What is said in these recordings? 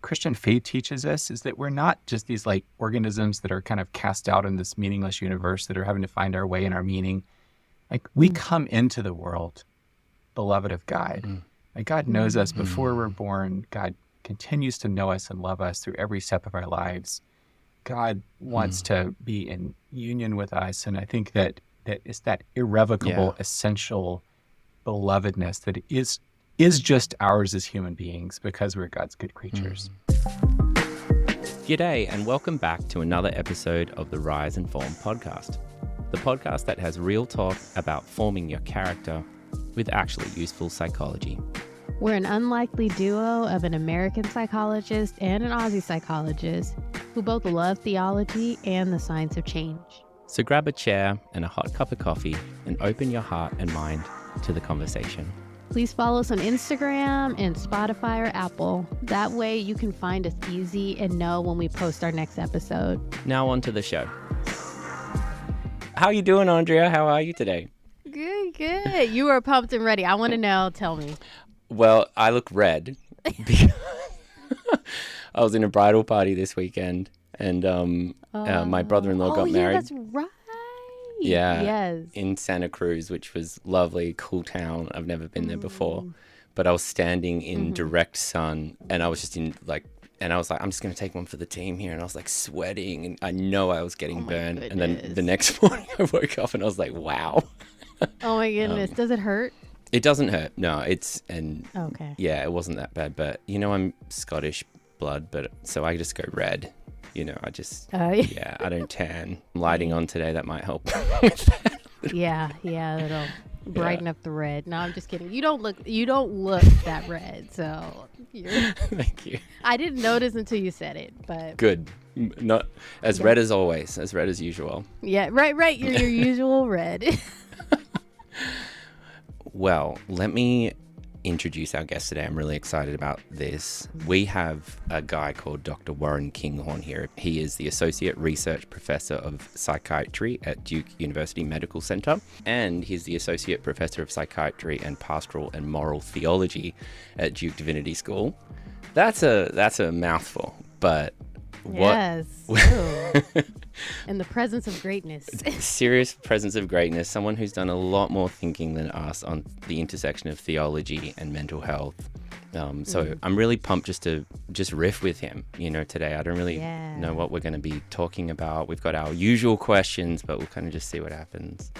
Christian faith teaches us is that we're not just these like organisms that are kind of cast out in this meaningless universe that are having to find our way and our meaning. Like we come into the world beloved of God. Like God knows us before we're born. God continues to know us and love us through every step of our lives. God wants to be in union with us. And I think that it's that irrevocable, essential belovedness that is just ours as human beings because we're God's good creatures. G'day, and welcome back to another episode of the Rise and Form podcast, the podcast that has real talk about forming your character with actually useful psychology. We're an unlikely duo of an American psychologist and an Aussie psychologist who both love theology and the science of change. So grab a chair and a hot cup of coffee and open your heart and mind to the conversation. Please follow us on Instagram and Spotify or Apple. That way you can find us easy and know when we post our next episode. Now on to the show. How you doing, Andrea? How are you today? Good. You are pumped and ready. I want to know. Tell me. Well, I look red because I was in a bridal party this weekend and my brother-in-law got married. Yeah, that's right. Yeah, yes. In Santa Cruz, which was lovely, cool town. I've never been there before. But I was standing in direct sun and I was just and I was like, I'm just going to take one for the team here. And I was like sweating and I know I was getting burned. Goodness. And then the next morning I woke up and I was like, wow. Oh my goodness. Does it hurt? It doesn't hurt. No, Okay. Yeah, it wasn't that bad. But, I'm Scottish blood, but so I just go red. I just, I don't tan. Lighting on today, that might help with that. Yeah, it'll brighten up the red. No, I'm just kidding. You don't look that red, so Thank you. I didn't notice until you said it, but Good. Not as red as always, as red as usual. Yeah, right. Your usual red. Well, let me introduce our guest today. I'm really excited about this. We have a guy called Dr. Warren Kinghorn here. He is the Associate Research Professor of Psychiatry at Duke University Medical Center, and he's the Associate Professor of Psychiatry and Pastoral and Moral Theology at Duke Divinity School. That's a mouthful, but yes. Ooh. In the presence of greatness. Serious presence of greatness. Someone who's done a lot more thinking than us on the intersection of theology and mental health. So I'm really pumped just to riff with him, today. I don't really know what we're going to be talking about. We've got our usual questions, but we'll kind of just see what happens.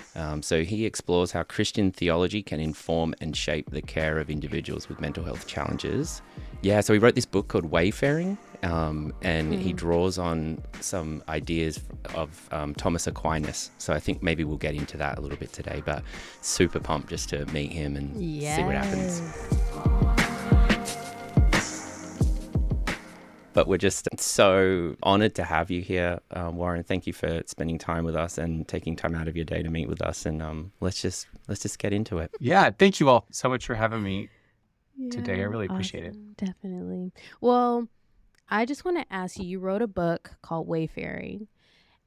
So he explores how Christian theology can inform and shape the care of individuals with mental health challenges. Yeah, so he wrote this book called Wayfaring, and he draws on some ideas of Thomas Aquinas. So I think maybe we'll get into that a little bit today, but super pumped just to meet him and see what happens. But we're just so honored to have you here, Warren. Thank you for spending time with us and taking time out of your day to meet with us. And let's just get into it. Yeah, thank you all so much for having me today. I really appreciate it. Definitely. Well, I just want to ask you, you wrote a book called Wayfaring.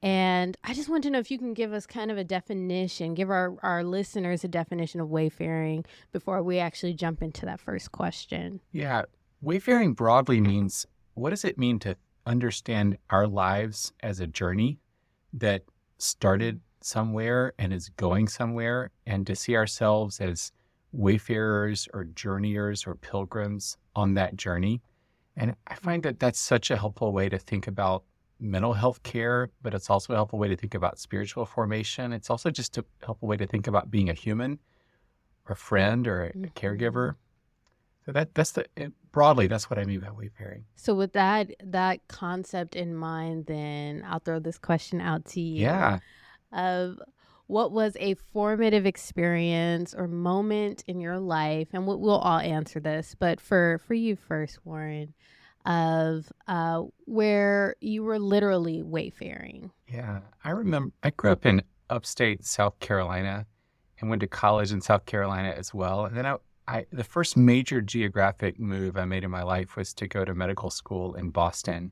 And I just want to know if you can give us kind of a definition, give our listeners a definition of wayfaring before we actually jump into that first question. Yeah, wayfaring broadly means, what does it mean to understand our lives as a journey that started somewhere and is going somewhere, and to see ourselves as wayfarers or journeyers or pilgrims on that journey? And I find that that's such a helpful way to think about mental health care, but it's also a helpful way to think about spiritual formation. It's also just a helpful way to think about being a human or a friend or a caregiver. So broadly, that's what I mean by wayfaring. So with that concept in mind, then I'll throw this question out to you. Yeah. Of what was a formative experience or moment in your life, and we'll all answer this, but for you first, Warren, of where you were literally wayfaring. Yeah, I remember I grew up in upstate South Carolina and went to college in South Carolina as well. And then the first major geographic move I made in my life was to go to medical school in Boston.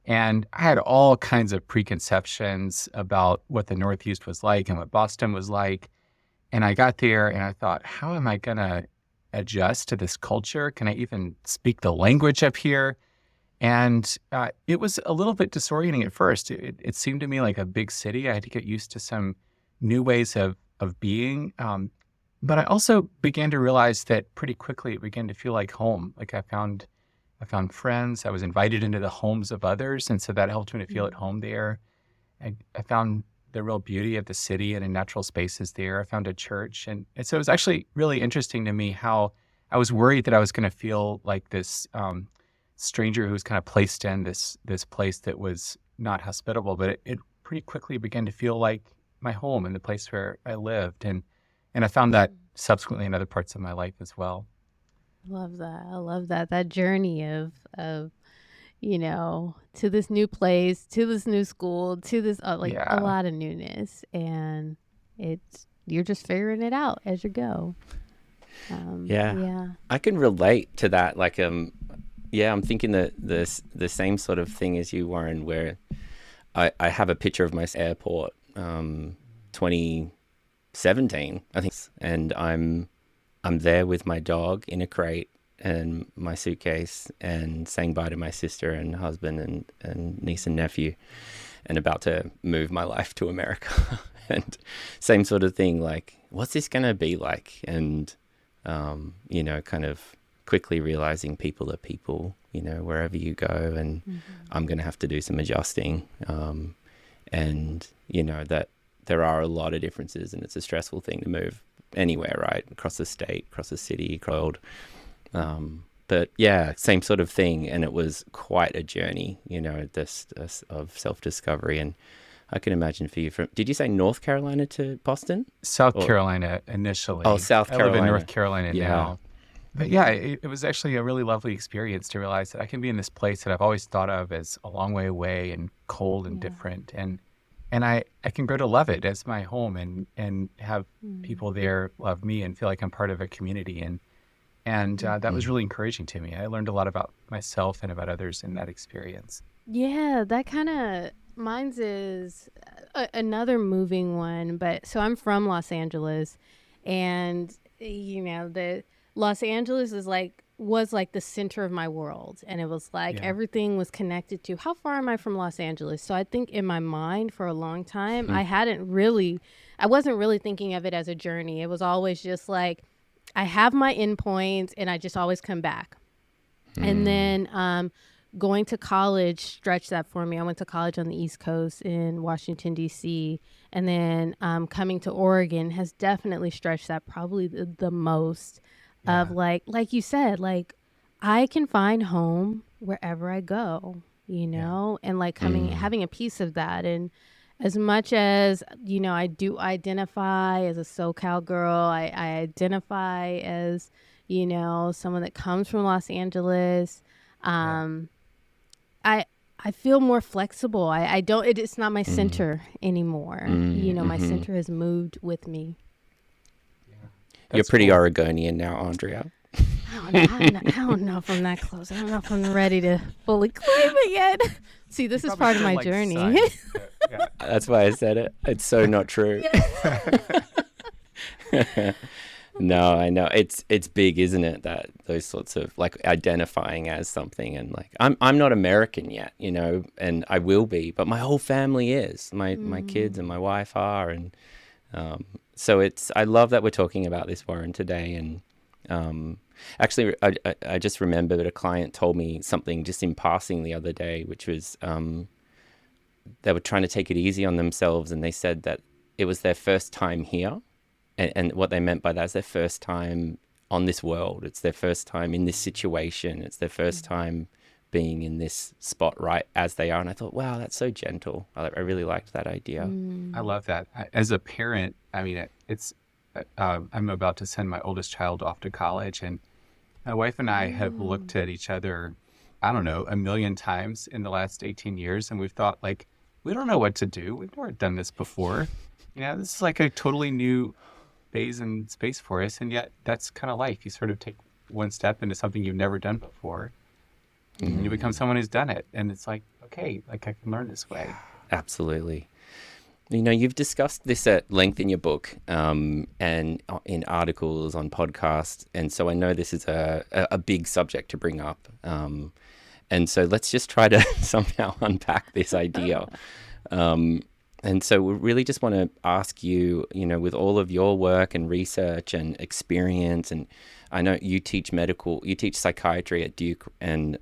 And I had all kinds of preconceptions about what the Northeast was like and what Boston was like. And I got there and I thought, how am I going to adjust to this culture? Can I even speak the language up here? And it was a little bit disorienting at first. It seemed to me like a big city. I had to get used to some new ways of being. But I also began to realize that pretty quickly it began to feel like home. Like I found friends. I was invited into the homes of others, and so that helped me to feel at home there. I found the real beauty of the city and in natural spaces there. I found a church, and so it was actually really interesting to me how I was worried that I was going to feel like this stranger who was kind of placed in this place that was not hospitable, but it pretty quickly began to feel like my home and the place where I lived, and I found that subsequently in other parts of my life as well. Love that. I love that journey of to this new place, to this new school, to this like a Yeah. lot of newness, and you're just figuring it out as you go. Yeah. Yeah. I can relate to that. Like, yeah, I'm thinking the same sort of thing as you, Warren, where I have a picture of my airport, 2017, I think, and I'm there with my dog in a crate and my suitcase and saying bye to my sister and husband and niece and nephew, and about to move my life to America. And same sort of thing, like, what's this going to be like? And, kind of quickly realizing people are people, wherever you go, and I'm going to have to do some adjusting. And, that there are a lot of differences, and it's a stressful thing to move anywhere, right? Across the state, across the city, across but yeah, same sort of thing. And it was quite a journey, this of self-discovery. And I can imagine for you, did you say North Carolina to Boston? South Carolina initially. Oh, South Carolina. I live in North Carolina Yeah. now. But yeah, it was actually a really lovely experience to realize that I can be in this place that I've always thought of as a long way away and cold and different. And I can grow to love it as my home and have people there love me and feel like I'm part of a community. And that was really encouraging to me. I learned a lot about myself and about others in that experience. Yeah, that kind of mine's is another moving one. But so I'm from Los Angeles, and the Los Angeles was like the center of my world, and it was like everything was connected to how far am I from Los Angeles. So I think in my mind for a long time I wasn't really thinking of it as a journey. It was always just like I have my endpoints and I just always come back. And then going to college stretched that for me. I went to college on the East Coast in Washington, D.C., and then coming to Oregon has definitely stretched that probably the most. Of like you said, like I can find home wherever I go, and like having a piece of that. And as much as, I do identify as a SoCal girl, I identify as, someone that comes from Los Angeles. I feel more flexible. I don't, it's not my center anymore. My center has moved with me. You're pretty cool. Oregonian now, Andrea. I don't know if I'm that close. I don't know if I'm ready to fully claim it yet. See, this is part of my journey. That's why I said it. It's so not true. No, I know. It's big, isn't it? That those sorts of like identifying as something, and like I'm not American yet, and I will be, but my whole family is. My kids and my wife are, and so I love that we're talking about this, Warren, today. And actually, I just remember that a client told me something just in passing the other day, which was they were trying to take it easy on themselves, and they said that it was their first time here. And what they meant by that is their first time on this world. It's their first time in this situation. It's their first time being in this spot right as they are. And I thought, wow, that's so gentle. I really liked that idea. I love that. As a parent, I mean, I'm about to send my oldest child off to college, and my wife and I have looked at each other, I don't know, 1,000,000 times in the last 18 years. And we've thought, like, we don't know what to do. We've never done this before. This is like a totally new phase in space for us. And yet that's kind of life. You sort of take one step into something you've never done before. And you become someone who's done it. And it's like, okay, like I can learn this way. Absolutely. You've discussed this at length in your book and in articles on podcasts. And so I know this is a big subject to bring up. And And so let's just try to somehow unpack this idea. And so we really just want to ask you, with all of your work and research and experience, and I know you teach psychiatry at Duke, and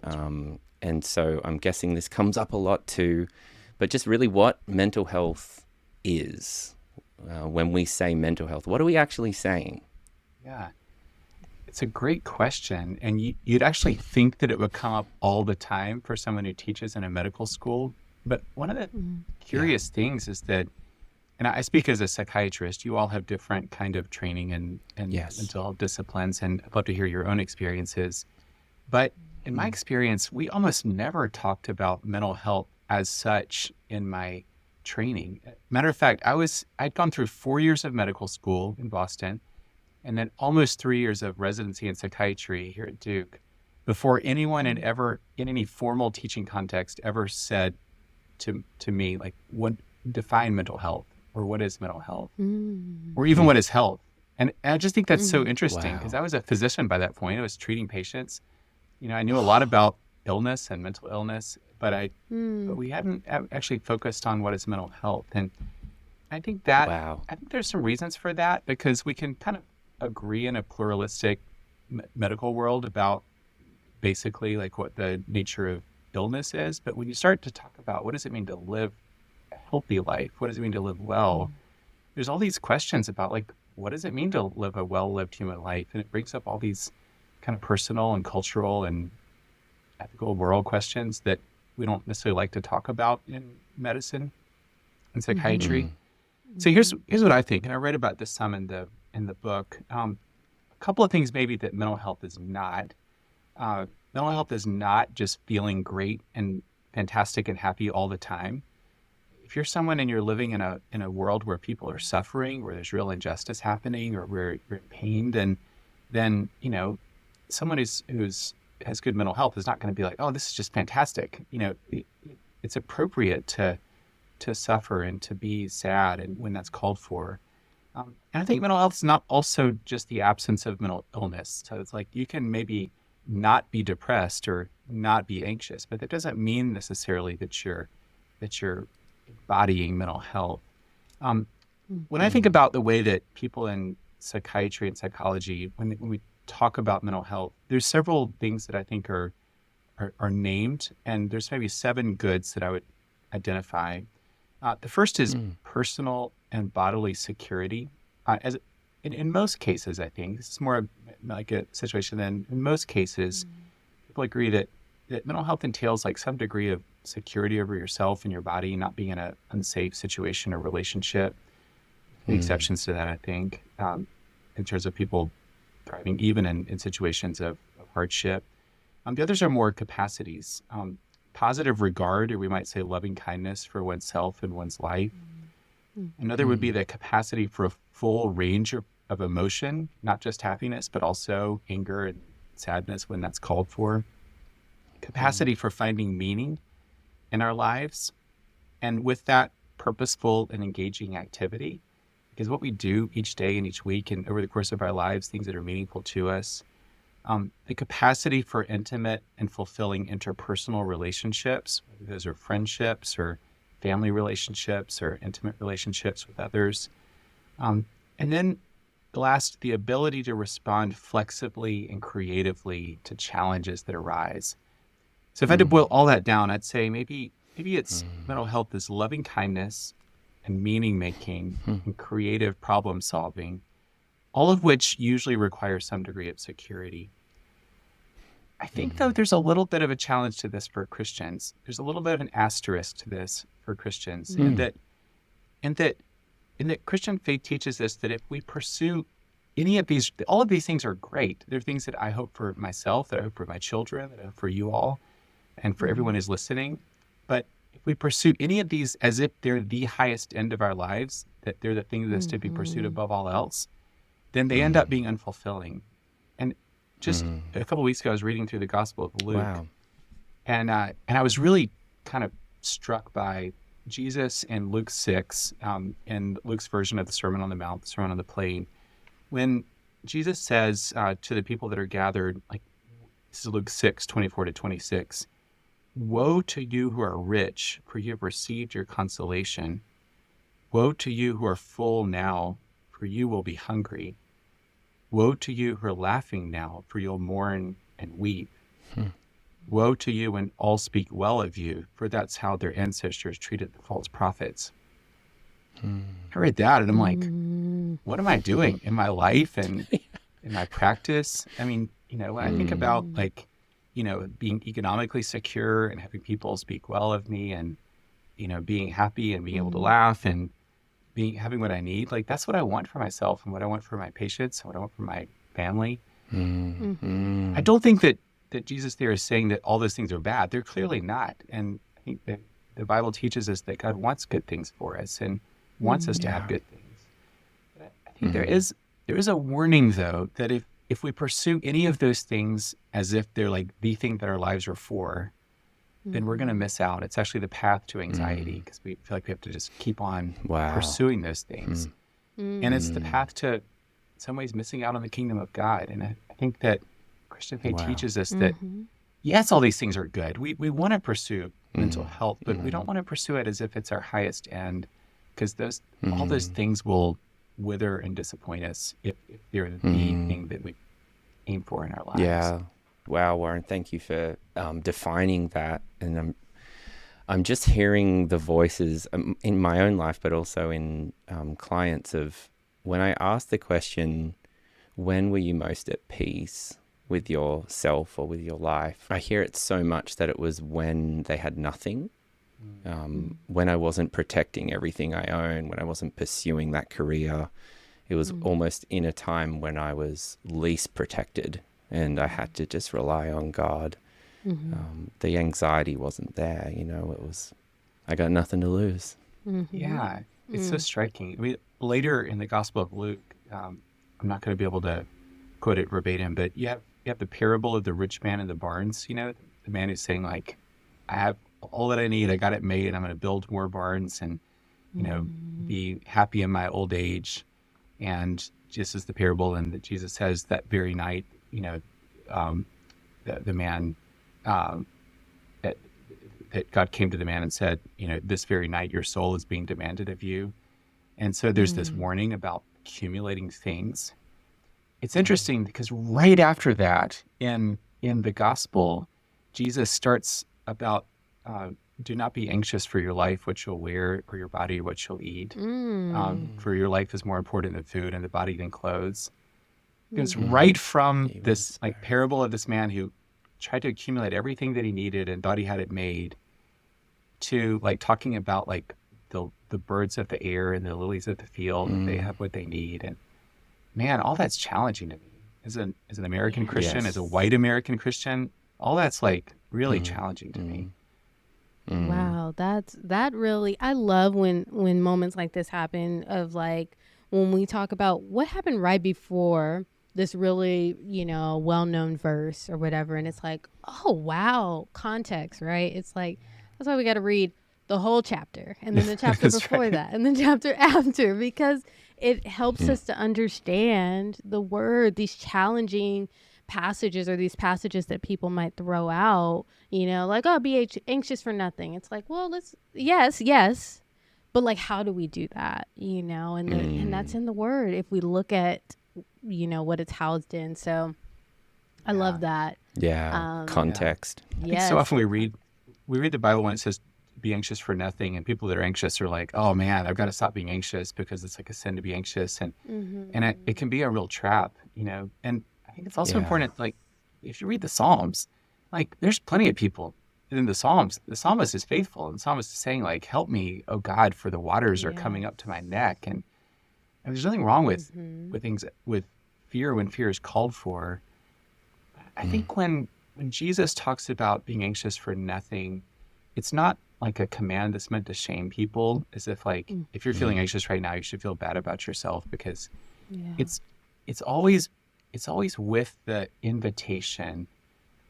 so I'm guessing this comes up a lot too, but just really what mental health is. When we say mental health, what are we actually saying? Yeah, it's a great question. And you'd actually think that it would come up all the time for someone who teaches in a medical school. But one of the curious things is that, and I speak as a psychiatrist, you all have different kind of training and mental health disciplines, and I'd love to hear your own experiences. But in my experience, we almost never talked about mental health as such in my training. Matter of fact, I'd gone through 4 years of medical school in Boston, and then almost 3 years of residency in psychiatry here at Duke before anyone had ever, in any formal teaching context, ever said to me, like, what define mental health, or what is mental health, or even what is health. And I just think that's so interesting, because I was a physician by that point. I was treating patients. I knew a lot about illness and mental illness, but we hadn't actually focused on what is mental health. And I think I think there's some reasons for that, because we can kind of agree in a pluralistic medical world about basically like what the nature of illness is. But when you start to talk about what does it mean to live a healthy life, what does it mean to live well, there's all these questions about, like, what does it mean to live a well-lived human life? And it brings up all these kind of personal and cultural and ethical moral questions that we don't necessarily like to talk about in medicine and psychiatry. So here's what I think, and I write about this some in the book. A couple of things maybe that mental health is not. Mental health is not just feeling great and fantastic and happy all the time. If you're someone and you're living in a world where people are suffering, where there's real injustice happening, or where you're in pain, then someone who's has good mental health is not going to be like, oh, this is just fantastic. It's appropriate to suffer and to be sad, and when that's called for. And I think mental health is not also just the absence of mental illness. So it's like you can maybe not be depressed or not be anxious, but that doesn't mean necessarily that you're embodying mental health. When I think about the way that people in psychiatry and psychology, when we talk about mental health, there's several things that I think are named, and there's maybe 7 goods that I would identify. The first is personal and bodily security. In most cases, I think, this is more like a situation than in most cases, people agree that mental health entails like some degree of security over yourself and your body, not being in an unsafe situation or relationship. The exceptions to that, I think, in terms of people thriving even in situations of hardship. The others are more capacities. Positive regard, or we might say loving kindness for oneself and one's life. Another would be the capacity for a full range of emotion, not just happiness, but also anger and sadness when that's called for. Capacity for finding meaning in our lives, and with that, purposeful and engaging activity. Because what we do each day and each week and over the course of our lives, things that are meaningful to us. The capacity for intimate and fulfilling interpersonal relationships, whether those are friendships or family relationships or intimate relationships with others. And then last, the ability to respond flexibly and creatively to challenges that arise. So if I had to boil all that down, I'd say maybe it's mental health is loving kindness and meaning making and creative problem solving, all of which usually require some degree of security. I think, though, there's a little bit of a challenge to this for Christians. There's a little bit of an asterisk to this for Christians, in that Christian faith teaches us that if we pursue any of these, all of these things are great. They're things that I hope for myself, that I hope for my children, that I hope for you all, and for everyone who's listening. But if we pursue any of these as if they're the highest end of our lives, that they're the thing that's to be pursued above all else, then they end up being unfulfilling. And just a couple of weeks ago, I was reading through the Gospel of Luke, and I was really kind of struck by Jesus in Luke 6, in Luke's version of the Sermon on the Mount, the Sermon on the Plain, when Jesus says to the people that are gathered, like this is Luke 6, 24 to 26, Woe to you who are rich, for you have received your consolation. Woe to you who are full now, for you will be hungry. Woe to you who are laughing now, for you'll mourn and weep. Woe to you when all speak well of you, for that's how their ancestors treated the false prophets. I read that and I'm like, what am I doing in my life and in my practice? I mean, when I think about like, being economically secure and having people speak well of me and, being happy and being able to laugh and having what I need, like that's what I want for myself and what I want for my patients and what I want for my family. I don't think that Jesus there is saying that all those things are bad. They're clearly not. And I think that the Bible teaches us that God wants good things for us and wants us to have good things. But I think there is a warning, though, that if we pursue any of those things as if they're like the thing that our lives are for, then we're going to miss out. It's actually the path to anxiety because we feel like we have to just keep on pursuing those things. And it's the path to, in some ways, missing out on the kingdom of God. And I think that Christian faith teaches us that, yes, all these things are good. We want to pursue mental health, but we don't want to pursue it as if it's our highest end, because all those things will wither and disappoint us if they're the thing that we aim for in our lives. Yeah. Wow, Warren, thank you for defining that. And I'm just hearing the voices in my own life, but also in clients of when I ask the question, when were you most at peace with yourself or with your life? I hear it so much that it was when they had nothing, when I wasn't protecting everything I own, when I wasn't pursuing that career. It was almost in a time when I was least protected and I had to just rely on God. The anxiety wasn't there, it was, I got nothing to lose. Yeah, it's so striking. I mean, later in the Gospel of Luke, I'm not going to be able to quote it verbatim, but you have the parable of the rich man in the barns, the man who's saying like, I have all that I need, I got it made, I'm going to build more barns and, be happy in my old age. And just as the parable, and that Jesus says that very night, the man, that God came to the man and said, this very night your soul is being demanded of you. And so there's this warning about accumulating things. It's interesting because right after that, in the gospel, Jesus starts about, do not be anxious for your life, what you'll wear, or your body, what you'll eat. For your life is more important than food, and the body than clothes. It's right from this like parable of this man who tried to accumulate everything that he needed and thought he had it made, to like talking about like the birds of the air and the lilies of the field, and they have what they need. And man, all that's challenging to me as an American Christian, as a white American Christian. All that's like really challenging to me. Wow, that really, I love when moments like this happen, of like when we talk about what happened right before this really, well-known verse or whatever, and it's like, oh wow, context, right? It's like, that's why we got to read the whole chapter, and then the chapter before that, and the chapter after, because it helps us to understand the word, these challenging passages, or these passages that people might throw out, like, oh, be anxious for nothing. It's like, well, yes, but like, how do we do that? And that's in the word if we look at, what it's housed in. So I love that. Context. I think so often we read the Bible when it says be anxious for nothing, and people that are anxious are like, oh man, I've got to stop being anxious because it's like a sin to be anxious, and it can be a real trap, and I think it's also important, like if you read the Psalms, like there's plenty of people in the Psalms. The psalmist is faithful, and the psalmist is saying like, help me, oh God, for the waters are coming up to my neck. And there's nothing wrong with things, with fear when fear is called for. I think when Jesus talks about being anxious for nothing, it's not like a command that's meant to shame people, as if like, if you're feeling anxious right now, you should feel bad about yourself, because it's always with the invitation.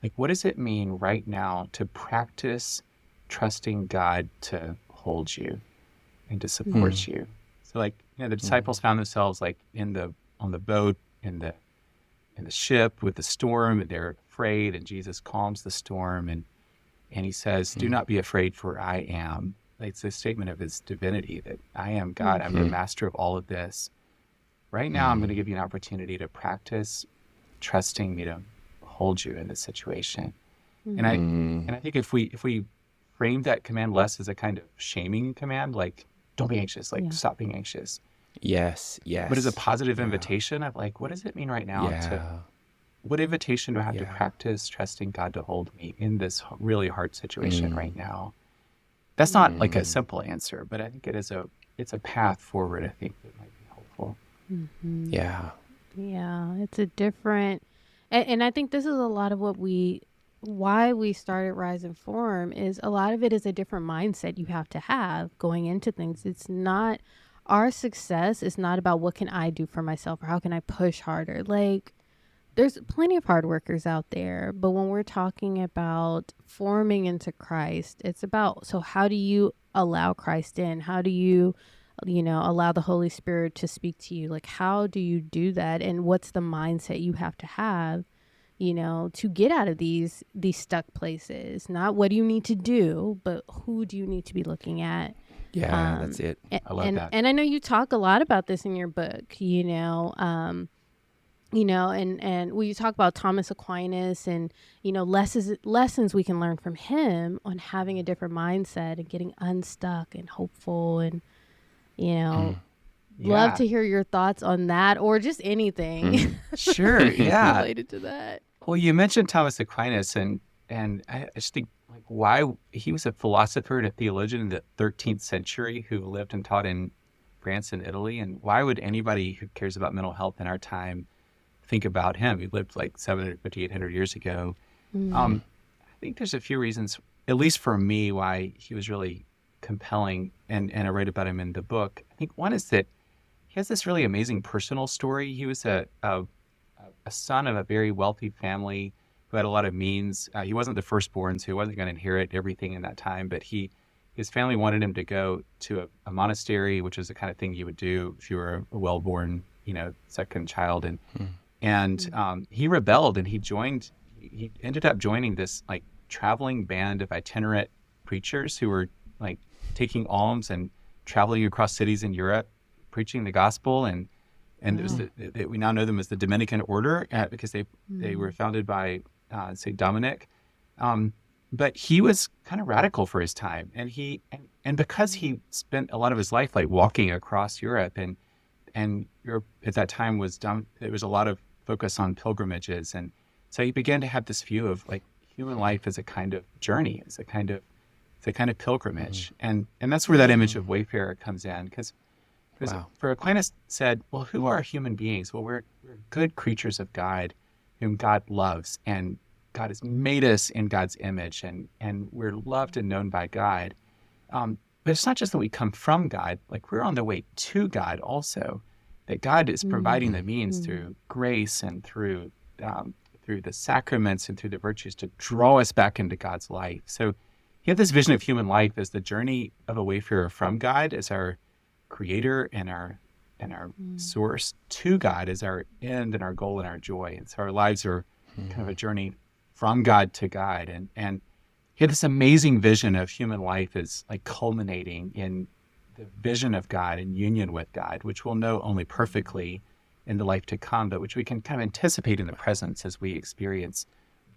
Like, what does it mean right now to practice trusting God to hold you and to support you? So like, the disciples found themselves like on the boat, in the ship with the storm, and they're afraid, and Jesus calms the storm, and And he says, do not be afraid, for I am. It's a statement of his divinity that I am God. I'm the master of all of this. Right now, I'm going to give you an opportunity to practice trusting me to hold you in this situation. And I think if we frame that command less as a kind of shaming command, like, don't be anxious, like, stop being anxious. Yes. But as a positive invitation of like, what does it mean right now what invitation do I have to practice trusting God to hold me in this really hard situation right now? That's not like a simple answer, but I think it's a path forward, I think, that might be helpful. Yeah, it's a different, and I think this is a lot of why we started Rise and Form, is a lot of it is a different mindset you have to have going into things. It's not, our success is not about what can I do for myself or how can I push harder. Like, there's plenty of hard workers out there, but when we're talking about forming into Christ, it's about, so how do you allow Christ in? How do you allow the Holy Spirit to speak to you? Like, how do you do that? And what's the mindset you have to to get out of these stuck places? Not what do you need to do, but who do you need to be looking at? Yeah, that's it. I love that. And I know you talk a lot about this in your book, and when you talk about Thomas Aquinas and, lessons we can learn from him on having a different mindset and getting unstuck and hopeful and, love to hear your thoughts on that or just anything. Sure. Yeah. related to that. Well, you mentioned Thomas Aquinas, and I just think, like, why he was a philosopher and a theologian in the 13th century who lived and taught in France and Italy. And why would anybody who cares about mental health in our time think about him? He lived like 750, 800 years ago. I think there's a few reasons, at least for me, why he was really compelling, and I write about him in the book. I think one is that he has this really amazing personal story. He was a son of a very wealthy family who had a lot of means. He wasn't the firstborn, so he wasn't going to inherit everything in that time, but his family wanted him to go to a monastery, which is the kind of thing you would do if you were a well-born, second child. And he rebelled, and he ended up joining this like traveling band of itinerant preachers who were like taking alms and traveling across cities in Europe, preaching the gospel. And there's we now know them as the Dominican order because they were founded by St. Dominic. But he was kind of radical for his time, and because he spent a lot of his life like walking across Europe, and Europe at that time there was a lot of focus on pilgrimages, and so he began to have this view of like human life as a kind of journey, as a kind of pilgrimage, and that's where that image of Wayfarer comes in, because for Aquinas said, well, who are human beings? Well, we're good creatures of God, whom God loves, and God has made us in God's image, and we're loved and known by God. But it's not just that we come from God, like we're on the way to God also, that God is providing the means through grace and through the sacraments and through the virtues to draw us back into God's life. So he had this vision of human life as the journey of a wayfarer from God as our creator and our source, to God as our end and our goal and our joy. And so our lives are kind of a journey from God to God. And he had this amazing vision of human life as like culminating in the vision of God and union with God, which we'll know only perfectly in the life to come, but which we can kind of anticipate in the presence as we experience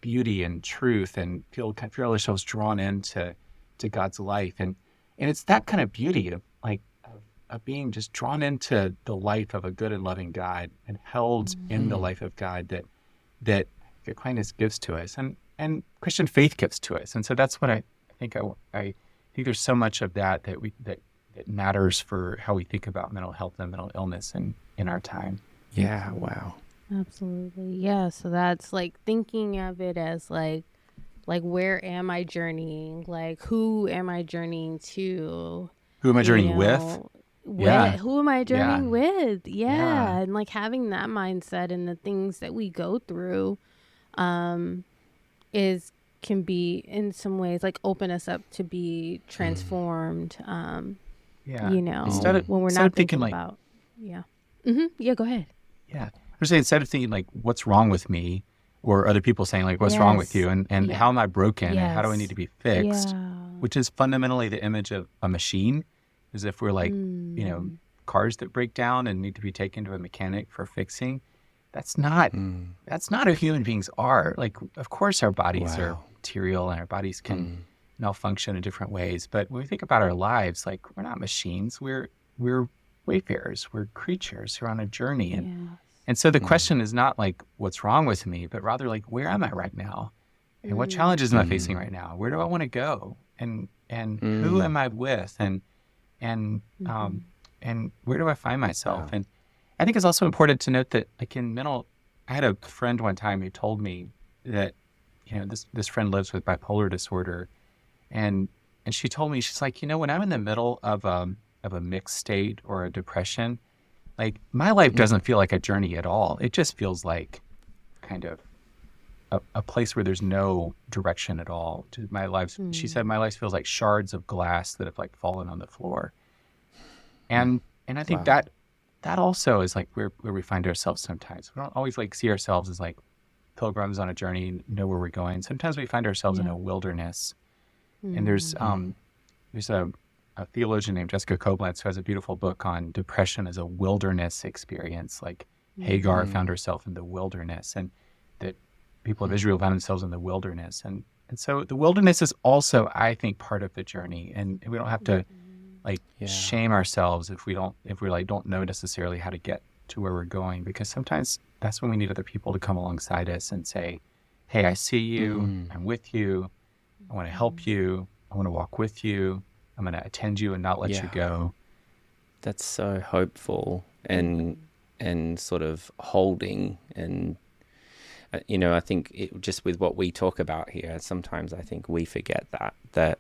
beauty and truth and feel ourselves drawn into God's life. And it's that kind of beauty of being just drawn into the life of a good and loving God and held in the life of God that Aquinas gives to us and Christian faith gives to us. And so that's what I think there's so much of that matters for how we think about mental health and mental illness in our time. Yeah. Wow. Absolutely. Yeah. So that's like thinking of it as like where am I journeying? Like, who am I journeying to? Who am I journeying with? Who am I journeying with? Yeah. And like having that mindset and the things that we go through can be in some ways like open us up to be transformed. When we're not thinking about. Yeah. Yeah. Go ahead. Yeah. I'm saying, instead of thinking like, what's wrong with me? or other people saying like, what's wrong with Yes. you? And Yeah. how am I broken? And how do I need Yes. to be fixed? Yeah. Which is fundamentally the image of a machine, as if we're like, Mm. cars that break down and need to be taken to a mechanic for fixing. That's not who human beings are. Like, of course our bodies are Wow. material and our bodies can malfunction in different ways. But when we think about our lives, like, we're not machines. We're wayfarers. We're creatures who are on a journey. And so the question is not like, what's wrong with me, but rather like, where am I right now? And what challenges am I facing right now? Where do I want to go? And who am I with? And where do I find myself? Wow. And I think it's also important to note that, like, I had a friend one time who told me that, this friend lives with bipolar disorder, and she told me, she's like, when I'm in the middle of a mixed state or a depression, like, my life doesn't feel like a journey at all. It just feels like kind of a place where there's no direction at all. My life, she said, my life feels like shards of glass that have like fallen on the floor. And I think Wow. that also is like where we find ourselves sometimes. We don't always like see ourselves as like pilgrims on a journey, know where we're going. Sometimes we find ourselves in a wilderness. And there's a theologian named Jessica Koblenz who has a beautiful book on depression as a wilderness experience. Like, Hagar found herself in the wilderness, and that people of Israel found themselves in the wilderness. And so the wilderness is also, I think, part of the journey. And we don't have to like shame ourselves if we like don't know necessarily how to get to where we're going, because sometimes that's when we need other people to come alongside us and say, hey, I see you, I'm with you, I want to help you, I want to walk with you, I'm going to attend you and not let you go. That's so hopeful and sort of holding. And I think just with what we talk about here, sometimes I think we forget that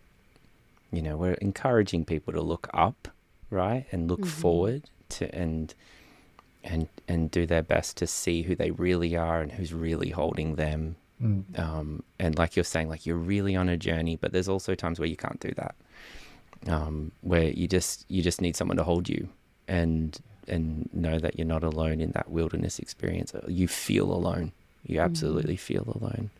we're encouraging people to look up, right, and look forward to and do their best to see who they really are and who's really holding them. And like you're saying, like, you're really on a journey, but there's also times where you can't do that, where you just need someone to hold you and know that you're not alone in that wilderness experience. You feel alone. You absolutely feel alone.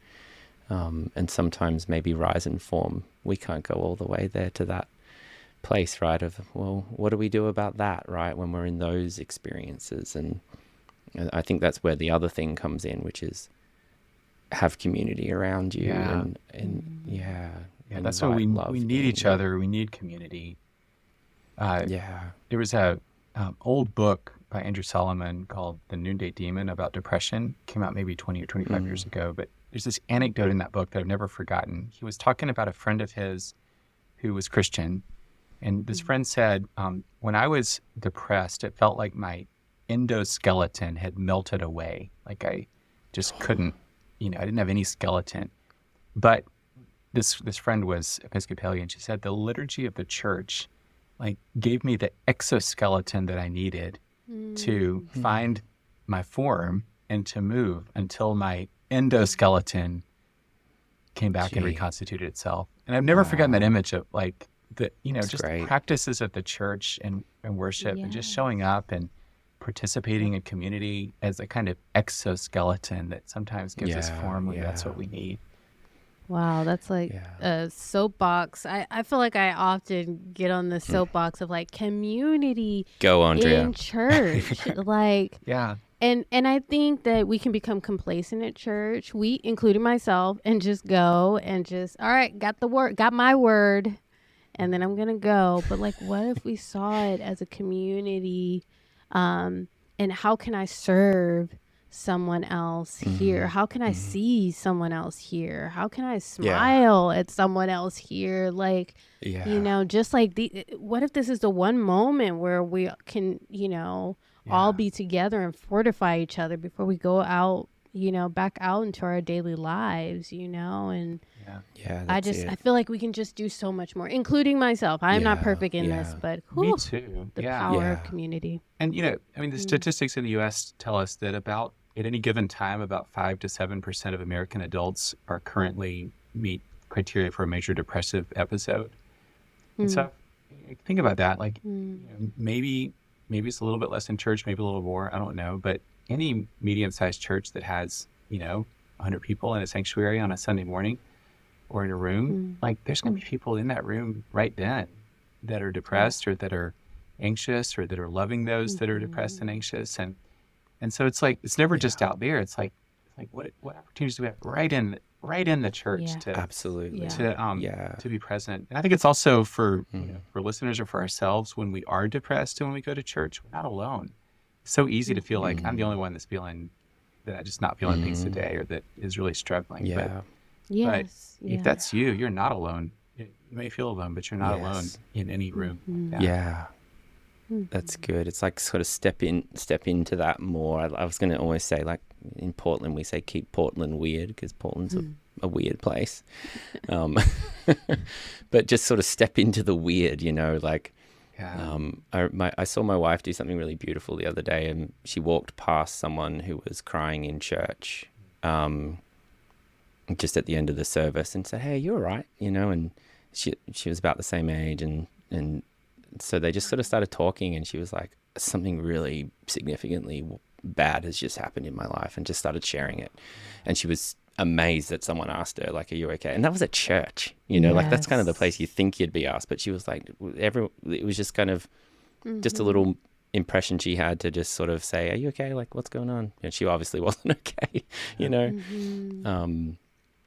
And sometimes maybe rise and form, we can't go all the way there to that place, right, of, well, what do we do about that, right, when we're in those experiences? And I think that's where the other thing comes in, which is have community around you. That's why we need each other. We need community. There was a old book by Andrew Solomon called The Noonday Demon about depression. Came out maybe 20 or 25 years ago, but there's this anecdote in that book that I've never forgotten. He was talking about a friend of his who was Christian, and this friend said, when I was depressed, it felt like my endoskeleton had melted away. Like, I just couldn't, I didn't have any skeleton. But this friend was Episcopalian. She said the liturgy of the church like gave me the exoskeleton that I needed to find my form and to move until my endoskeleton came back and reconstituted itself. And I've never forgotten that image of like the, just the practices of the church and worship and just showing up and participating in community as a kind of exoskeleton that sometimes gives us form when that's what we need. Wow, that's like a soapbox. I feel like I often get on the soapbox of like community in church. Like, and I think that we can become complacent at church, we, including myself, and just go and just, all right, got my word, and then I'm gonna go. But like, what if we saw it as a community, and how can I serve someone else here? How can I see someone else here? How can I smile at someone else here? Like, just like what if this is the one moment where we can, all be together and fortify each other before we go out, back out into our daily lives, and I feel like we can just do so much more, including myself. I'm not perfect in this, but me too. The power of community. And the statistics in the U.S. tell us that at any given time, about 5 to 7% of American adults are currently meet criteria for a major depressive episode. And so think about that. Like, maybe it's a little bit less in church, maybe a little more, I don't know. But any medium-sized church that has, 100 people in a sanctuary on a Sunday morning or in a room, like there's going to be people in that room right then that are depressed or that are anxious or that are loving those that are depressed and anxious. And so it's like, it's never just out there. It's like what opportunities do we have right in the church to Absolutely. to be present. And I think it's also for for listeners or for ourselves, when we are depressed and when we go to church, we're not alone. It's so easy to feel like I'm the only one that's feeling that I'm just not feeling things today or that is really struggling. But if that's you, you're not alone. You may feel alone, but you're not alone in any room. That's good. It's like sort of step into that more. I was going to almost say, like in Portland, we say keep Portland weird, because Portland's a weird place. But just sort of step into the weird, like. I saw my wife do something really beautiful the other day, and she walked past someone who was crying in church, just at the end of the service, and said, "Hey, you all right?" And she was about the same age, and so they just sort of started talking, and she was like, "Something really significantly bad has just happened in my life," and just started sharing it, and she was amazed that someone asked her, like, "Are you okay?" And that was at church, like that's kind of the place you think you'd be asked. But she was like, it was just kind of just a little impression she had to just sort of say, "Are you okay? Like, what's going on?" And she obviously wasn't okay,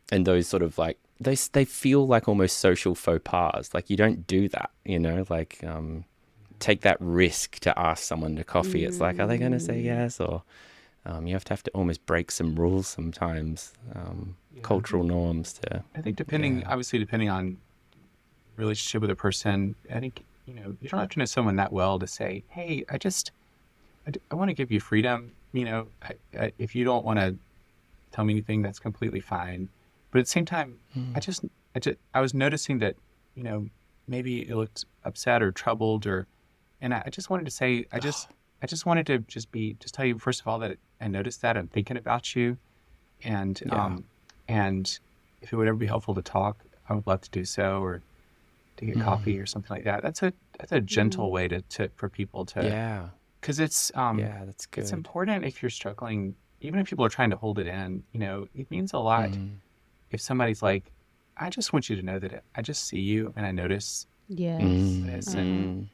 and those sort of like, they feel like almost social faux pas. Like you don't do that, like take that risk to ask someone to coffee. It's like, are they going to say yes? Or you have to almost break some rules sometimes, cultural norms to. I think depending on relationship with a person, I think, you don't have to know someone that well to say, "Hey, I want to give you freedom. If you don't want to tell me anything, that's completely fine." But at the same time, I was noticing that, maybe it looked upset or troubled, and I just wanted to say, I just wanted to just tell you, first of all, that I noticed that I'm thinking about you, and if it would ever be helpful to talk, I would love to do so, or to get coffee or something like that. That's a gentle way for people to, because it's that's good. It's important if you're struggling, even if people are trying to hold it in. It means a lot if somebody's like, "I just want you to know that I just see you and I notice this," and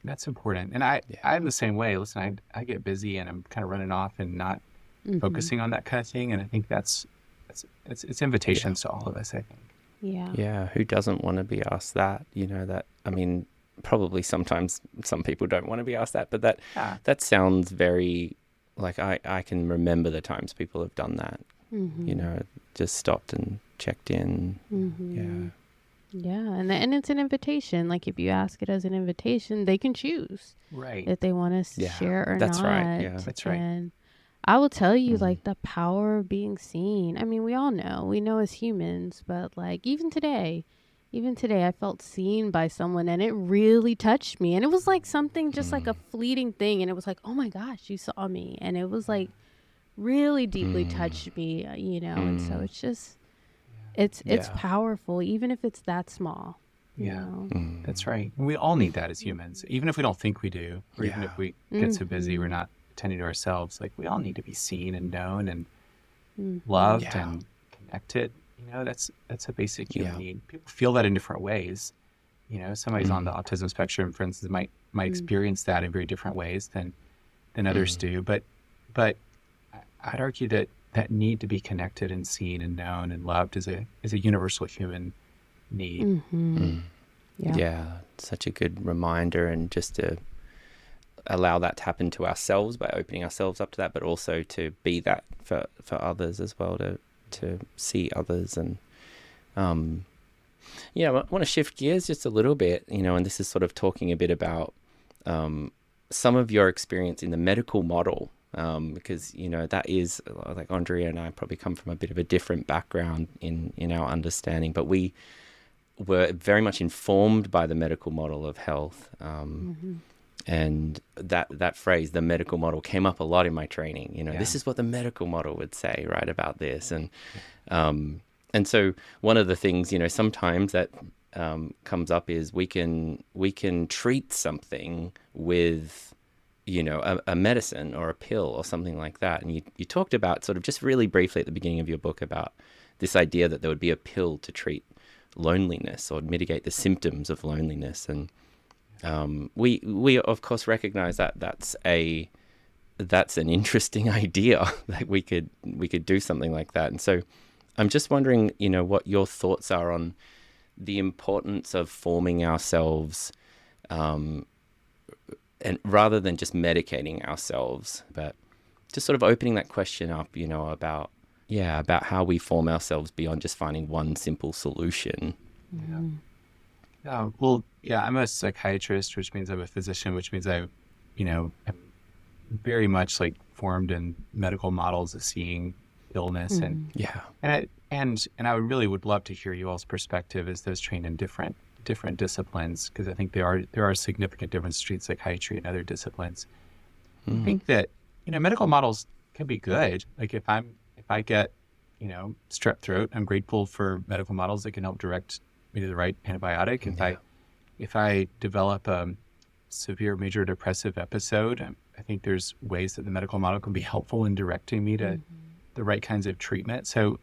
that's important. And I'm the same way. Listen, I get busy and I'm kind of running off and not focusing on that kind of thing. And I think it's invitations to all of us, I think. Yeah. Who doesn't want to be asked that? Probably sometimes some people don't want to be asked that, but that sounds very like I can remember the times people have done that, just stopped and checked in. And it's an invitation. Like if you ask it as an invitation, they can choose if they want to share or that's not. Right. Yeah, that's right. And I will tell you, like, the power of being seen. I mean, we know as humans, but like even today, I felt seen by someone, and it really touched me. And it was like something just like a fleeting thing, and it was like, oh my gosh, you saw me, and it was like really deeply touched me, And so it's just. It's powerful, even if it's that small. That's right. We all need that as humans, even if we don't think we do, or even if we get so busy we're not attending to ourselves. Like, we all need to be seen and known and loved and connected. That's a basic human need. People feel that in different ways. Somebody's on the autism spectrum, for instance, might experience that in very different ways than others do. But I'd argue that need to be connected and seen and known and loved is a universal human need. Such a good reminder, and just to allow that to happen to ourselves by opening ourselves up to that, but also to be that for others as well, to see others. And I want to shift gears just a little bit, and this is sort of talking a bit about some of your experience in the medical model. Because, that is, like, Andrea and I probably come from a bit of a different background in our understanding, but we were very much informed by the medical model of health. And that phrase, the medical model, came up a lot in my training. This is what the medical model would say, right, about this. And so one of the things, sometimes that comes up is we can treat something with a medicine or a pill or something like that. And you talked about sort of just really briefly at the beginning of your book about this idea that there would be a pill to treat loneliness or mitigate the symptoms of loneliness. And we of course recognize that that's an interesting idea, that we could do something like that. And so I'm just wondering, what your thoughts are on the importance of forming ourselves, and rather than just medicating ourselves, but just sort of opening that question up, about how we form ourselves beyond just finding one simple solution. I'm a psychiatrist, which means I'm a physician, which means I, am very much like formed in medical models of seeing illness, and I really would love to hear you all's perspective as those trained in different disciplines, because I think there are significant differences between psychiatry and other disciplines. I think that medical models can be good. Like if I get strep throat, I'm grateful for medical models that can help direct me to the right antibiotic. If I develop a severe major depressive episode, I think there's ways that the medical model can be helpful in directing me to the right kinds of treatment. So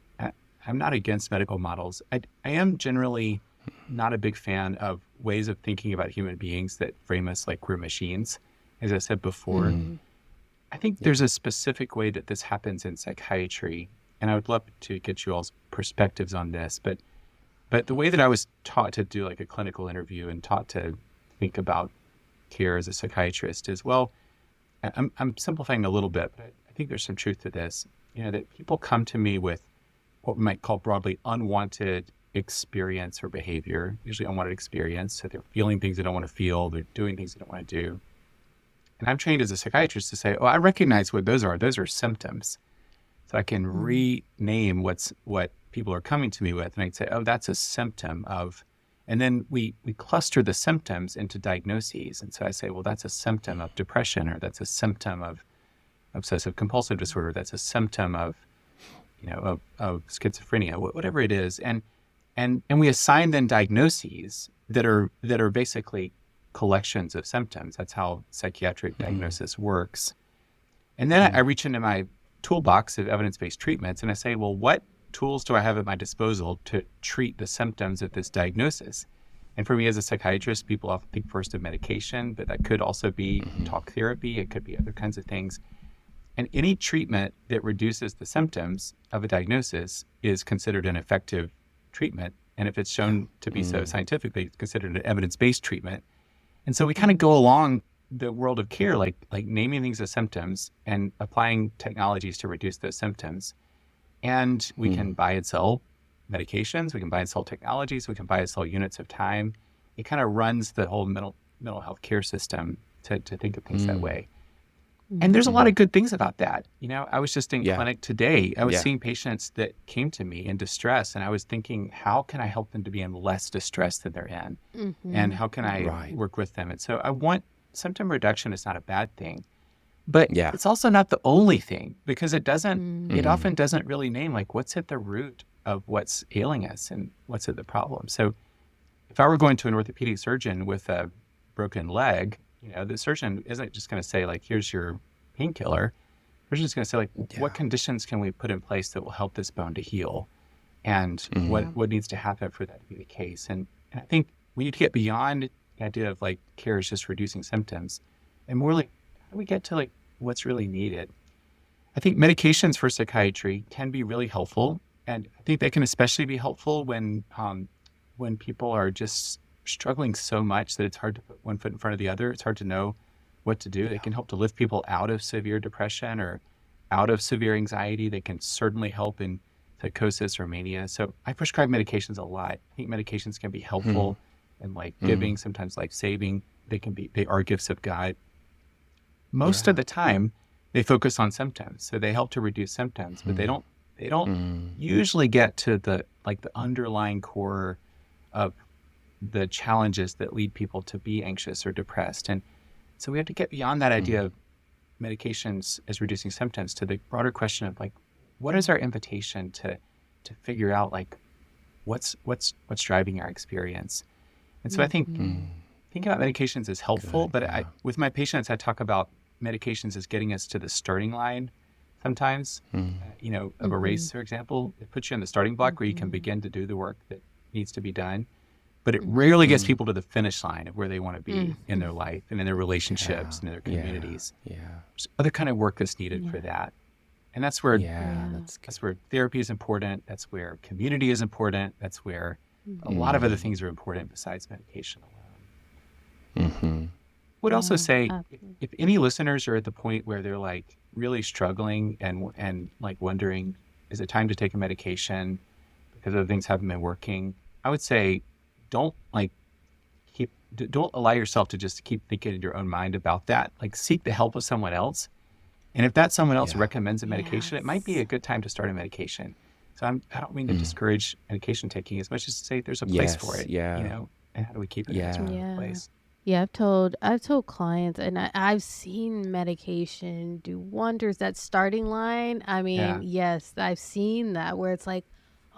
I'm not against medical models. I am generally not a big fan of ways of thinking about human beings that frame us like we're machines. As I said before, I think there's a specific way that this happens in psychiatry, and I would love to get you all's perspectives on this. But the way that I was taught to do like a clinical interview and taught to think about care as a psychiatrist is, well, I'm simplifying a little bit, but I think there's some truth to this, that people come to me with what we might call broadly unwanted experience or behavior, usually unwanted experience. So they're feeling things they don't want to feel, they're doing things they don't want to do. And I'm trained as a psychiatrist to say, I recognize what those are. Those are symptoms. So I can rename what people are coming to me with. And I'd say, that's a symptom of, and then we cluster the symptoms into diagnoses. And so I say, well, that's a symptom of depression, or that's a symptom of obsessive compulsive disorder. That's a symptom of, of schizophrenia, whatever it is. And we assign then diagnoses that are basically collections of symptoms. That's how psychiatric diagnosis works. And then I reach into my toolbox of evidence-based treatments and I say, well, what tools do I have at my disposal to treat the symptoms of this diagnosis? And for me as a psychiatrist, people often think first of medication, but that could also be talk therapy. It could be other kinds of things. And any treatment that reduces the symptoms of a diagnosis is considered an effective treatment. And if it's shown to be so scientifically, it's considered an evidence-based treatment. And so we kind of go along the world of care, like naming things as symptoms and applying technologies to reduce those symptoms. And we can buy and sell medications, we can buy and sell technologies, we can buy and sell units of time. It kind of runs the whole mental health care system to think of things that way. And there's a lot of good things about that. I was just in clinic today. I was seeing patients that came to me in distress, and I was thinking, how can I help them to be in less distress than they're in? And how can I work with them? And so symptom reduction is not a bad thing, but it's also not the only thing, because it often doesn't really name like what's at the root of what's ailing us and what's at the problem. So if I were going to an orthopedic surgeon with a broken leg, the surgeon isn't just going to say like, here's your painkiller. They're just going to say like, what conditions can we put in place that will help this bone to heal? And what needs to happen for that to be the case? And I think we need to get beyond the idea of like care is just reducing symptoms and more like, how do we get to like what's really needed? I think medications for psychiatry can be really helpful. And I think they can especially be helpful when people are just struggling so much that it's hard to put one foot in front of the other. It's hard to know what to do. They can help to lift people out of severe depression or out of severe anxiety. They can certainly help in psychosis or mania. So I prescribe medications a lot. I think medications can be helpful and life-giving, sometimes life-saving. They are gifts of God. Most of the time, they focus on symptoms. So they help to reduce symptoms, but they don't usually get to the underlying core of the challenges that lead people to be anxious or depressed. And so we have to get beyond that idea of medications as reducing symptoms to the broader question of like, what is our invitation to figure out like what's driving our experience? And so I think thinking about medications is helpful, but with my patients, I talk about medications as getting us to the starting line sometimes, of a race, for example. It puts you on the starting block where you can begin to do the work that needs to be done. But it rarely gets people to the finish line of where they want to be in their life and in their relationships and in their communities. There's other kind of work that's needed for that. And that's where that's where therapy is important. That's where community is important. That's where a lot of other things are important besides medication alone. Would also say if any listeners are at the point where they're like really struggling and like wondering, is it time to take a medication because other things haven't been working? I would say don't allow yourself to just keep thinking in your own mind about that. Like seek the help of someone else. And if that someone else recommends a medication, it might be a good time to start a medication. So I don't mean to discourage medication taking as much as to say there's a place for it. And how do we keep it in its right place? Yeah, I've told clients, and I've seen medication do wonders. That starting line, I mean, yes, I've seen that where it's like,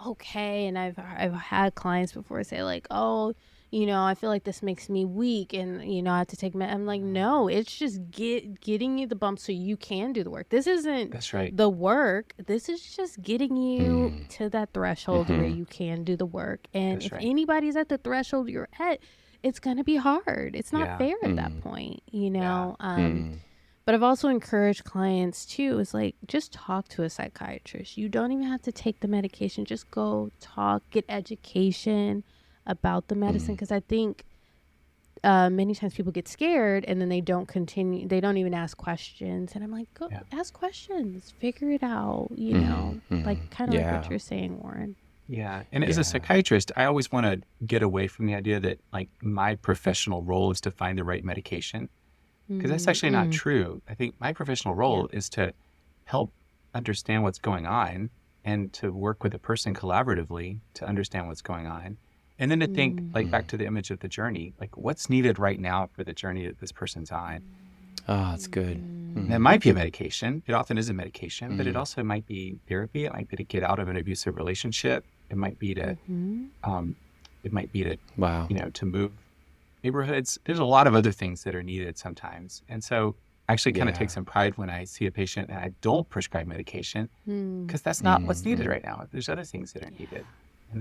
okay, and I've had clients before say like, oh, I feel like this makes me weak, and I have to take I'm like, no, it's just getting you the bump so you can do the work. This isn't the work. This is just getting you to that threshold where you can do the work. And if anybody's at the threshold you're at, it's going to be hard. It's not fair at that point, But I've also encouraged clients too, is like, just talk to a psychiatrist. You don't even have to take the medication. Just go talk, get education about the medicine. Because I think many times people get scared and then they don't continue. They don't even ask questions. And I'm like, go ask questions, figure it out, like kind of like what you're saying, Warren. Yeah. And as a psychiatrist, I always want to get away from the idea that like my professional role is to find the right medication. Because that's actually not true. I think my professional role is to help understand what's going on and to work with a person collaboratively to understand what's going on. And then to think like back to the image of the journey, like what's needed right now for the journey that this person's on. Oh, that's good. And it might be a medication. It often is a medication, but it also might be therapy. It might be to get out of an abusive relationship. It might be to, to move neighborhoods. There's a lot of other things that are needed sometimes. And so I actually kind of take some pride when I see a patient and I don't prescribe medication because that's not what's needed right now. There's other things that are needed.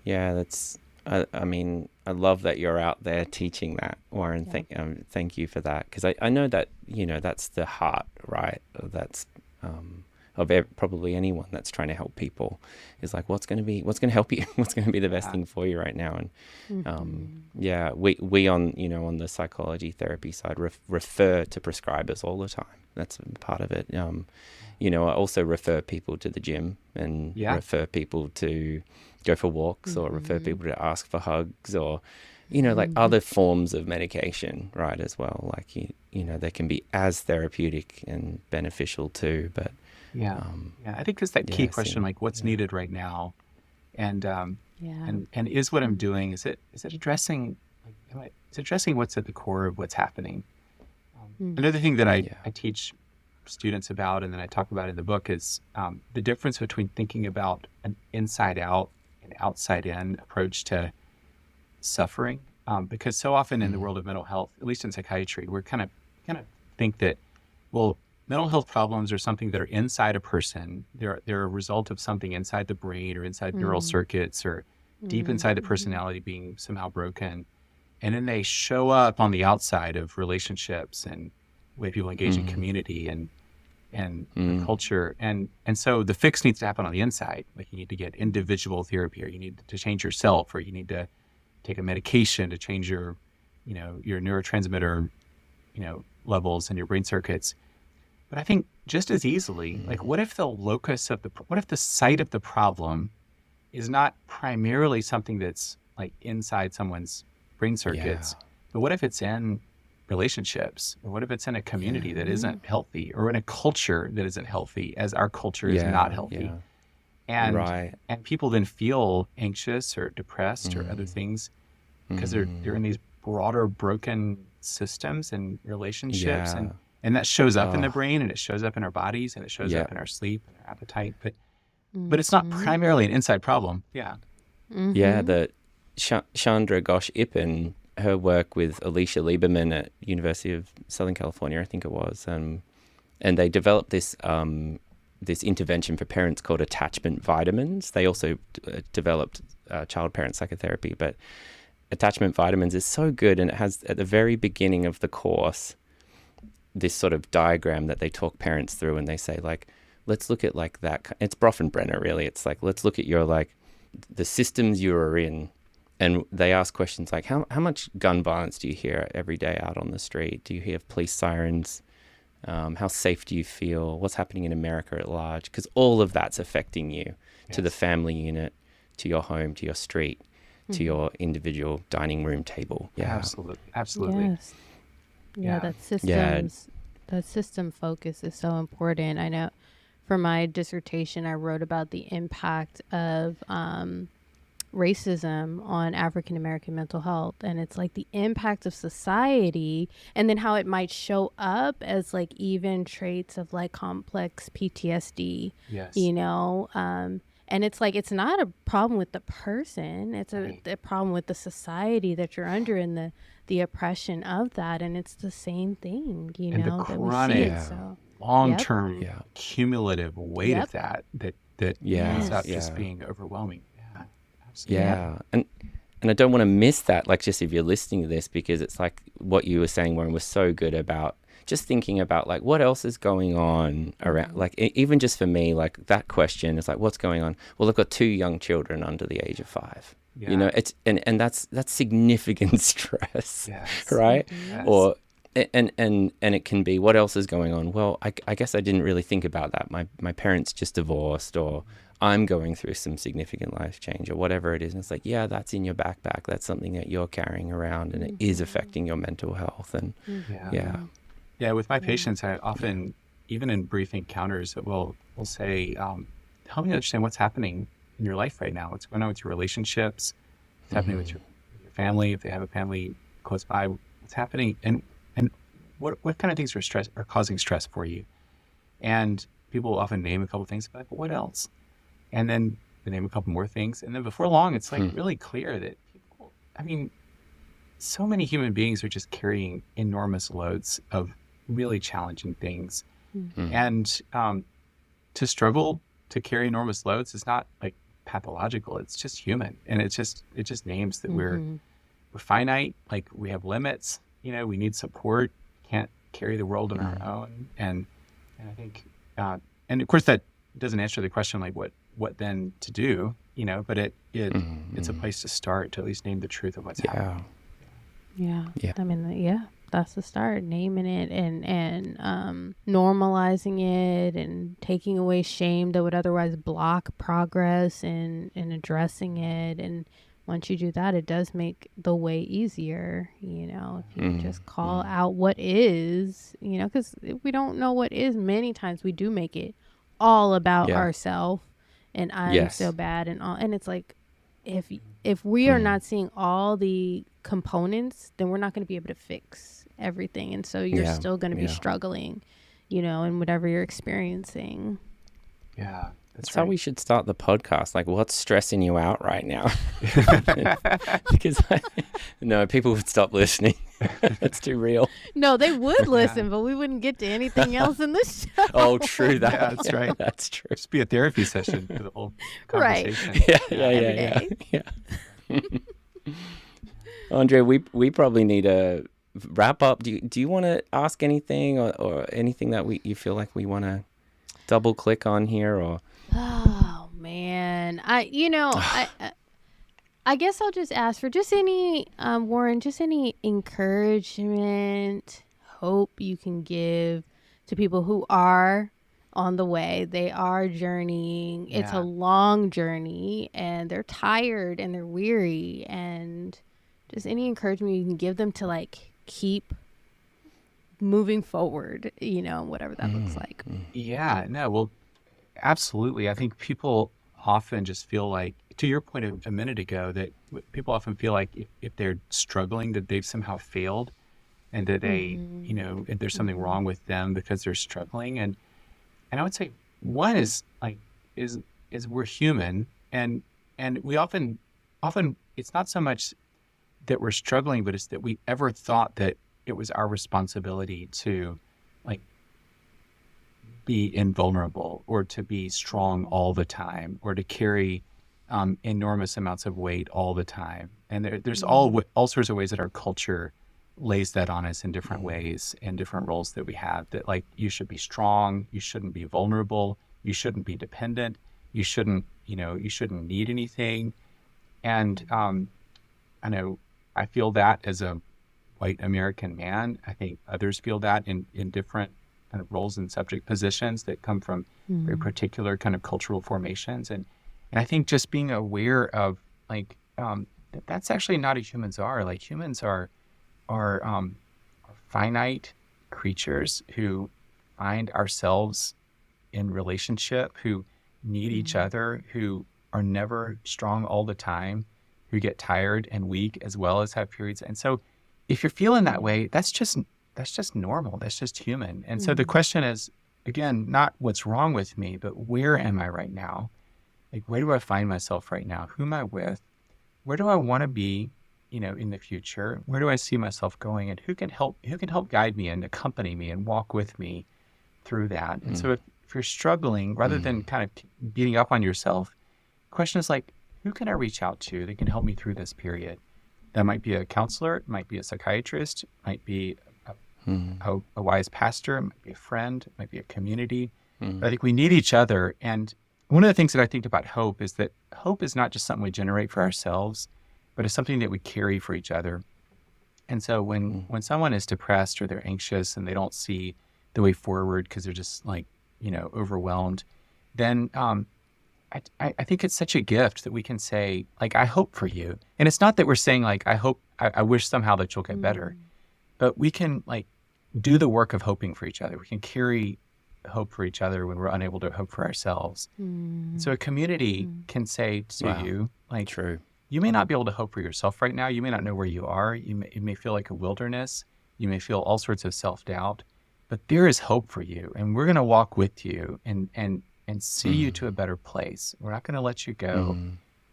Yeah, that's, I mean, I love that you're out there teaching that, Warren. Thank you for that. Because I know that, that's the heart, right? That's of probably anyone that's trying to help people is like, what's going to help you? What's going to be the best thing for you right now? And we on the psychology therapy side refer to prescribers all the time. That's part of it. I also refer people to the gym and refer people to go for walks or refer people to ask for hugs or, like other forms of medication, right, as well. Like, they can be as therapeutic and beneficial too, but I think it's that key question, like what's needed right now, and is what I'm doing, is it addressing what's at the core of what's happening. Another thing that I teach students about, and then I talk about in the book, is the difference between thinking about an inside out and outside in approach to suffering, because so often in the world of mental health, at least in psychiatry, we're kind of think that, well, mental health problems are something that are inside a person. They're a result of something inside the brain or inside neural circuits or deep inside the personality being somehow broken. And then they show up on the outside of relationships and the way people engage in community and culture. And so the fix needs to happen on the inside. Like you need to get individual therapy, or you need to change yourself, or you need to take a medication to change your neurotransmitter, levels in your brain circuits. But I think just as easily, like what if the site of the problem is not primarily something that's like inside someone's brain circuits, but what if it's in relationships, or what if it's in a community that isn't healthy, or in a culture that isn't healthy, as our culture is not healthy. And people then feel anxious or depressed or other things because they're in these broader broken systems and relationships, and that shows up in the brain, and it shows up in our bodies, and it shows up in our sleep and our appetite. But it's not primarily an inside problem. The Chandra Ghosh Ippen, her work with Alicia Lieberman at University of Southern California, I think it was, and they developed this intervention for parents called attachment vitamins. They also developed child parent psychotherapy, but attachment vitamins is so good, and it has at the very beginning of the course this sort of diagram that they talk parents through, and they say like, let's look at like that. It's Bronfenbrenner really. It's like, let's look at your like the systems you are in, and they ask questions like, how much gun violence do you hear every day out on the street? Do you hear police sirens? How safe do you feel? What's happening in America at large? Because all of that's affecting you, to the family unit, to your home, to your street, to your individual dining room table. Yeah, absolutely. Yes. Yeah, that system focus is so important. I know for my dissertation, I wrote about the impact of racism on African American mental health, and it's like the impact of society, and then how it might show up as like even traits of like complex PTSD. Yes. And it's like, it's not a problem with the person, it's a problem with the society that you're under, and the oppression of that. And it's the same thing, and know, the that chronic, we see it. So long-term cumulative weight of that ends up Yeah. just being overwhelming. Yeah, absolutely. Yeah, and I don't want to miss that, like, just if you're listening to this, because it's like what you were saying, Warren, was so good about just thinking about like what else is going on around, like even just for me, like that question is like, what's going on? Well, I've got 2 young children under the age of 5. Yeah. It's and that's significant stress, yes. right? Yes. Or and it can be, what else is going on? Well, I guess I didn't really think about that. My parents just divorced, or I'm going through some significant life change, or whatever it is. And it's like, yeah, that's in your backpack. That's something that you're carrying around, and it is affecting your mental health. And Yeah, with my patients, I often, even in brief encounters, we'll say, help me understand what's happening in your life right now. What's going on with your relationships? What's happening with your family, if they have a family close by? What's happening? And what kind of things are causing stress for you? And people will often name a couple of things, but what else? And then they name a couple more things. And then before long, it's like really clear that people, so many human beings are just carrying enormous loads of really challenging things. And to struggle to carry enormous loads is not like pathological. It's just human. And it just names that we're finite, like we have limits, we need support, can't carry the world on our own. And I think, and of course that doesn't answer the question, like what then to do, but it's a place to start, to at least name the truth of what's happening. Yeah. I mean, that's the start, naming it and normalizing it and taking away shame that would otherwise block progress and addressing it. And once you do that, it does make the way easier, if you just call out what is, because if we don't know what is, many times we do make it all about ourselves, and I'm so bad and all. And it's like, if we are not seeing all the components, then we're not going to be able to fix everything. And so you're still going to be struggling, in whatever you're experiencing. Yeah. That's how we should start the podcast. Like, what's stressing you out right now? Because no, people would stop listening. That's too real. No, they would listen, but we wouldn't get to anything else in the show. Oh, true. That's right. That's true. Just be a therapy session for the whole conversation. Right. Yeah. Andre, we probably need to wrap up. Do you want to ask anything or anything that you feel like we want to double click on here? Or oh man, I guess I'll just ask for just any Warren, just any encouragement, hope you can give to people who are on the way. They are journeying. It's a long journey, and they're tired and they're weary, and just any encouragement you can give them to like keep moving forward, whatever that looks like. Yeah, no, well, absolutely. I think people often just feel like, to your point a minute ago, that people often feel like if they're struggling, that they've somehow failed, and that they, if there's something wrong with them because they're struggling. And I would say one is we're human, and we often it's not so much that we're struggling, but it's that we ever thought that it was our responsibility to like be invulnerable or to be strong all the time or to carry enormous amounts of weight all the time. And there's all sorts of ways that our culture lays that on us in different ways and different roles that we have, that like, you should be strong, you shouldn't be vulnerable, you shouldn't be dependent, you shouldn't need anything. And I know I feel that as a white American man. I think others feel that in different kind of roles and subject positions that come from very particular kind of cultural formations. And I think just being aware of like, that's actually not who humans are. Like, humans are finite creatures who find ourselves in relationship, who need each other, who are never strong all the time, who get tired and weak as well as have periods. And so if you're feeling that way, that's just normal. That's just human. And so the question is, again, not what's wrong with me, but where am I right now? Like, where do I find myself right now? Who am I with? Where do I want to be, in the future? Where do I see myself going? And who can help guide me and accompany me and walk with me through that? And so if you're struggling, rather than kind of beating up on yourself, the question is like, who can I reach out to that can help me through this period? That might be a counselor, it might be a psychiatrist, it might be a wise pastor, it might be a friend, it might be a community. But I think we need each other. And one of the things that I think about hope is that hope is not just something we generate for ourselves, but it's something that we carry for each other. And so when someone is depressed or they're anxious and they don't see the way forward because they're just like, overwhelmed, then I think it's such a gift that we can say, like, I hope for you. And it's not that we're saying like, I wish somehow that you'll get better, but we can like do the work of hoping for each other. We can carry hope for each other when we're unable to hope for ourselves. So a community can say to you, like, true. You may not be able to hope for yourself right now. You may not know where you are. It may feel like a wilderness. You may feel all sorts of self-doubt, but there is hope for you. And we're going to walk with you and see you to a better place. We're not going to let you go.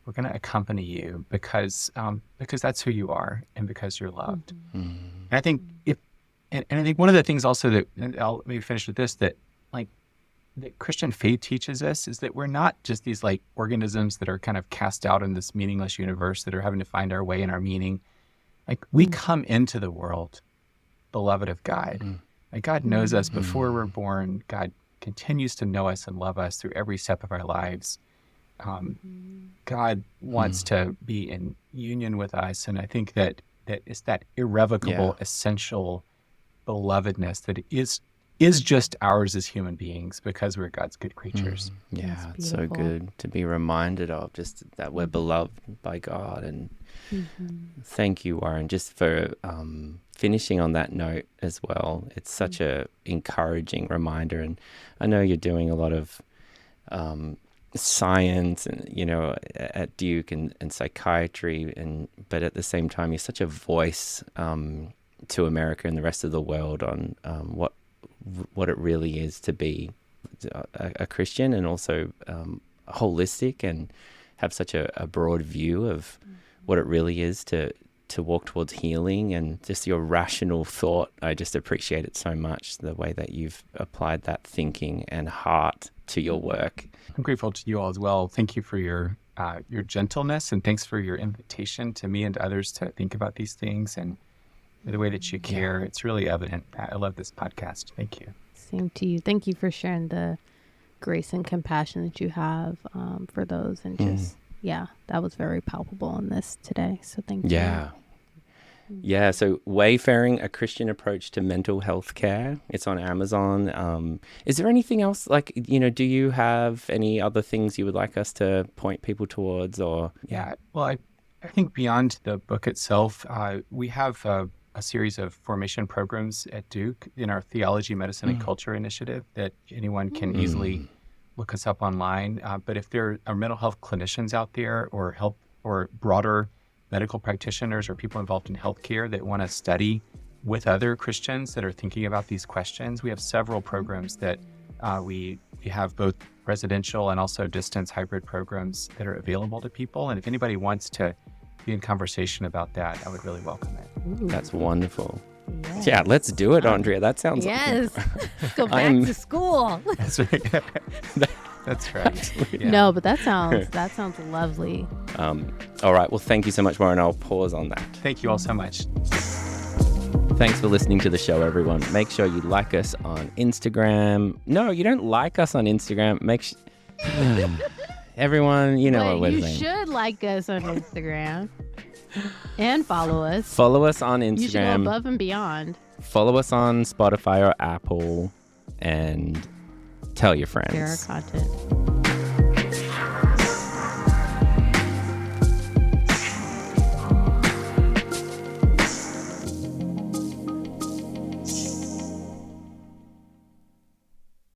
We're going to accompany you because that's who you are and because you're loved. And I think I think one of the things also that, and I'll maybe finish with this, that Christian faith teaches us is that we're not just these like organisms that are kind of cast out in this meaningless universe that are having to find our way and our meaning. Like, we come into the world beloved of God. Like, God knows us before we're born. God continues to know us and love us through every step of our lives. God wants to be in union with us. And I think that it's that irrevocable, essential belovedness that is just ours as human beings because we're God's good creatures. Yeah, it's so good to be reminded of just that we're beloved by God. And thank you, Warren, just for finishing on that note as well. It's such a encouraging reminder. And I know you're doing a lot of science and, at Duke and psychiatry, but at the same time, you're such a voice to America and the rest of the world on what it really is to be a Christian, and also holistic, and have such a broad view of what it really is to walk towards healing, and just your rational thought. I just appreciate it so much, the way that you've applied that thinking and heart to your work. I'm grateful to you all as well. Thank you for your gentleness, and thanks for your invitation to me and to others to think about these things, and the way that you care. It's really evident. I love this podcast. Thank you. Same to you. Thank you for sharing the grace and compassion that you have for those, and just, that was very palpable in this today. So thank you. Yeah. So Wayfaring, a Christian approach to mental health care. It's on Amazon. Is there anything else, like, do you have any other things you would like us to point people towards, or? Yeah. Well, I think beyond the book itself, we have a series of formation programs at Duke in our Theology, Medicine, and Culture initiative that anyone can easily look us up online. But if there are mental health clinicians out there, or broader medical practitioners or people involved in healthcare that want to study with other Christians that are thinking about these questions, we have several programs that we have, both residential and also distance hybrid programs that are available to people. And if anybody wants to be in conversation about that, I would really welcome it. That's wonderful. Yeah, let's do it, Andrea. That sounds Yes. Go back I'm- to school. That's right. That's right. Yeah. No, but that sounds lovely. All right. Well, thank you so much, Warren. I'll pause on that. Thank you all so much. Thanks for listening to the show, everyone. Make sure you like us on Instagram. No, you don't like us on Instagram. Everyone, you know what we're you saying. should like us on Instagram and follow us. Follow us on You should go Instagram. above and beyond. Follow us on Spotify or Apple, and tell your friends. Share our content.